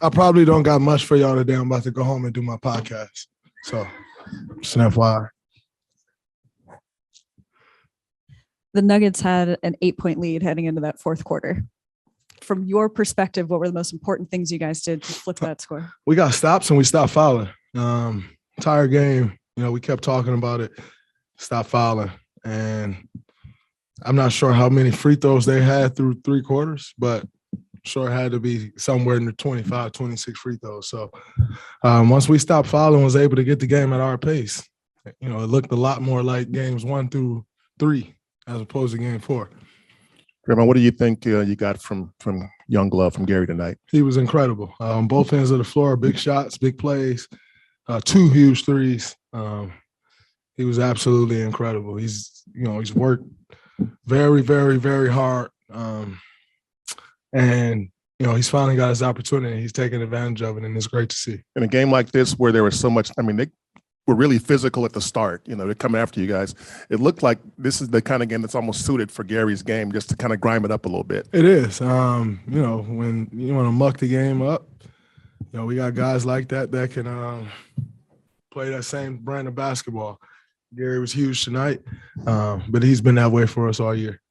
I probably don't got much for y'all today. I'm about to go home and do my podcast. So, just an FYI. The Nuggets had an 8-point lead heading into that fourth quarter. From your perspective, what were the most important things you guys did to flip that score? We got stops and we stopped fouling. Entire game, we kept talking about it. Stop fouling. And I'm not sure how many free throws they had through 3 quarters, but sure it had to be somewhere in the 25, 26 free throws. So once we stopped fouling, was able to get the game at our pace. It looked a lot more like games 1 through 3 as opposed to game 4. Draymond, what do you think you got from Young Glove, from Gary tonight? He was incredible. Both ends of the floor, big shots, big plays, 2 huge threes. He was absolutely incredible. He's worked very, very, very hard. And he's finally got his opportunity. He's taking advantage of it, and it's great to see. In a game like this where there was so much, they were really physical at the start. They're coming after you guys. It looked like this is the kind of game that's almost suited for Gary's game, just to kind of grime it up a little bit. It is. When you want to muck the game up, we got guys like that can play that same brand of basketball. Gary was huge tonight, but he's been that way for us all year.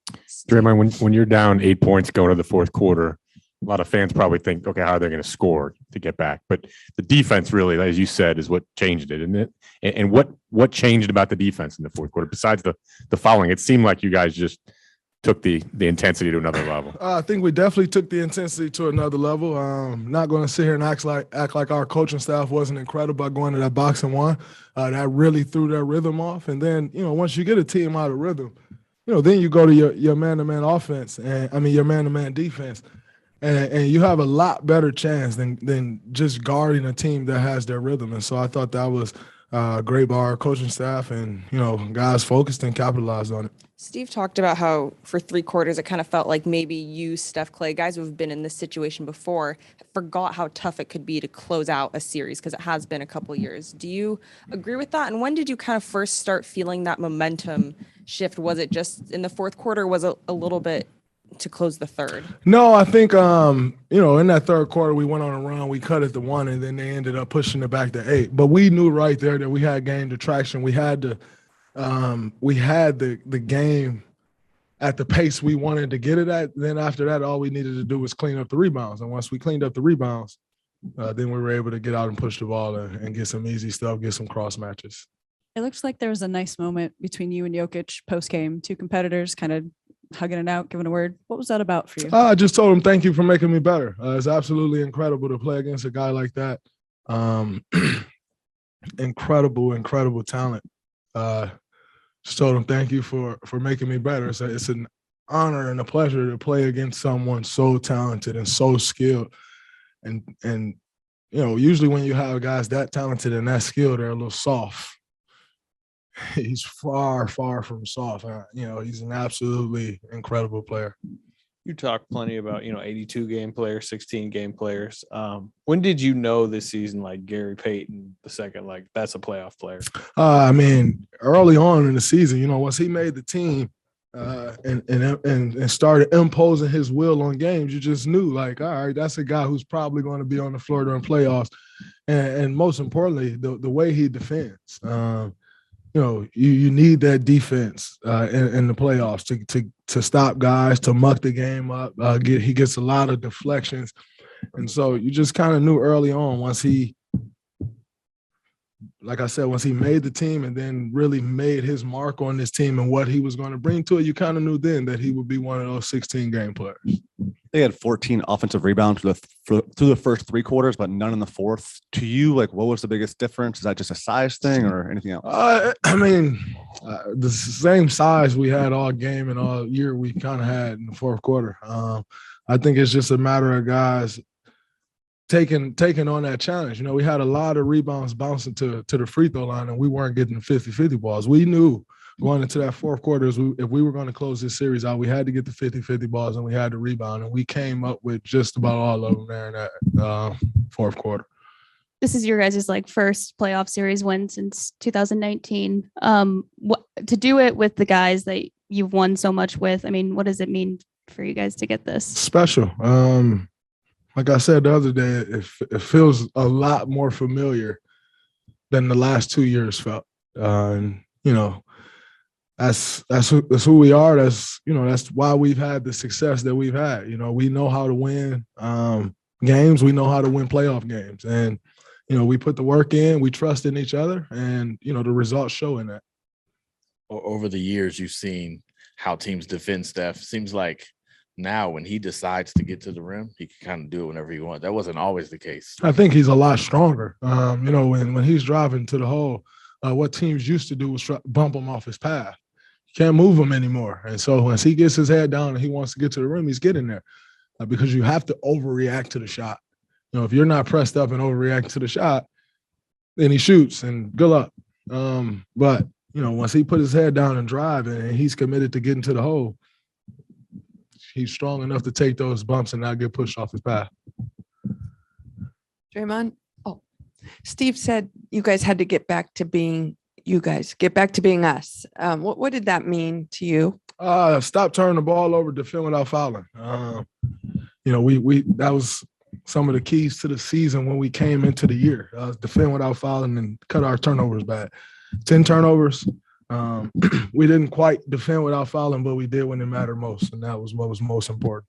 Draymond, when you're down 8 points going to the fourth quarter, a lot of fans probably think, okay, how are they going to score to get back? But the defense really, as you said, is what changed it, isn't it? And what changed about the defense in the fourth quarter besides the fouling? It seemed like you guys just took the intensity to another level. I think we definitely took the intensity to another level. Not going to sit here and act like our coaching staff wasn't incredible by going to that box and one. That really threw their rhythm off. And then, once you get a team out of rhythm, then you go to your man-to-man offense your man-to-man defense. And you have a lot better chance than just guarding a team that has their rhythm. And so I thought that was great by our coaching staff, and guys focused and capitalized on it. Steve talked about how for 3 quarters it kind of felt like maybe you, Steph, Clay, guys who have been in this situation before, forgot how tough it could be to close out a series because it has been a couple years. Do you agree with that? And when did you kind of first start feeling that momentum shift? Was it just in the fourth quarter? Or was it a little bit to close the third? No, I think, in that third quarter, we went on a run, we cut it to 1, and then they ended up pushing it back to 8. But we knew right there that we had gained the traction. We had the game at the pace we wanted to get it at. Then after that, all we needed to do was clean up the rebounds. And once we cleaned up the rebounds, then we were able to get out and push the ball and get some easy stuff, get some cross matches. It looks like there was a nice moment between you and Jokic post-game, 2 competitors kind of hugging it out, giving a word. What was that about for you? I just told him, thank you for making me better. It's absolutely incredible to play against a guy like that. Incredible talent. Just told him, thank you for making me better. It's an honor and a pleasure to play against someone so talented and so skilled. And usually when you have guys that talented and that skilled, they're a little soft. He's far from soft. He's an absolutely incredible player. You talk plenty about, 82 game players, 16 game players. When did you know this season, like Gary Payton II, that's a playoff player? Early on in the season, once he made the team and started imposing his will on games, you just knew, all right, that's a guy who's probably going to be on the floor during playoffs. And most importantly, the way he defends. You need that defense in the playoffs to stop guys, to muck the game up. He gets a lot of deflections. And so you just kind of knew early on once he made the team and then really made his mark on this team and what he was going to bring to it, you kind of knew then that he would be one of those 16-game players. They had 14 offensive rebounds through the first 3 quarters, but none in the fourth. To you, what was the biggest difference? Is that just a size thing or anything else? The same size we had all game and all year we kind of had in the fourth quarter. I think it's just a matter of guys taking on that challenge. We had a lot of rebounds bouncing to the free throw line, and we weren't getting 50-50 balls. We knew going into that fourth quarter, if we were going to close this series out, we had to get the 50-50 balls and we had to rebound, and we came up with just about all of them there in that fourth quarter. This is your guys' first playoff series win since 2019. To do it with the guys that you've won so much with, what does it mean for you guys to get this? Special. like I said the other day, it feels a lot more familiar than the last 2 years felt. And that's who we are. That's why we've had the success that we've had. We know how to win games. We know how to win playoff games, and we put the work in. We trust in each other, and the results show in that. Over the years, you've seen how teams defend Steph. Seems like now when he decides to get to the rim, he can kind of do it whenever he wants. That wasn't always the case. I think he's a lot stronger. When he's driving to the hole, what teams used to do was bump him off his path. You can't move him anymore. And so once he gets his head down and he wants to get to the rim, he's getting there because you have to overreact to the shot. If you're not pressed up and overreacting to the shot, then he shoots and good luck. But once he put his head down and drive and he's committed to getting to the hole, he's strong enough to take those bumps and not get pushed off his path. Draymond, Steve said you guys had to get back to being you guys, get back to being us. What did that mean to you? Stop turning the ball over, defend without fouling. We that was some of the keys to the season when we came into the year. Defend without fouling and cut our turnovers back. 10 turnovers. We didn't quite defend without fouling, but we did when it mattered most, and that was what was most important.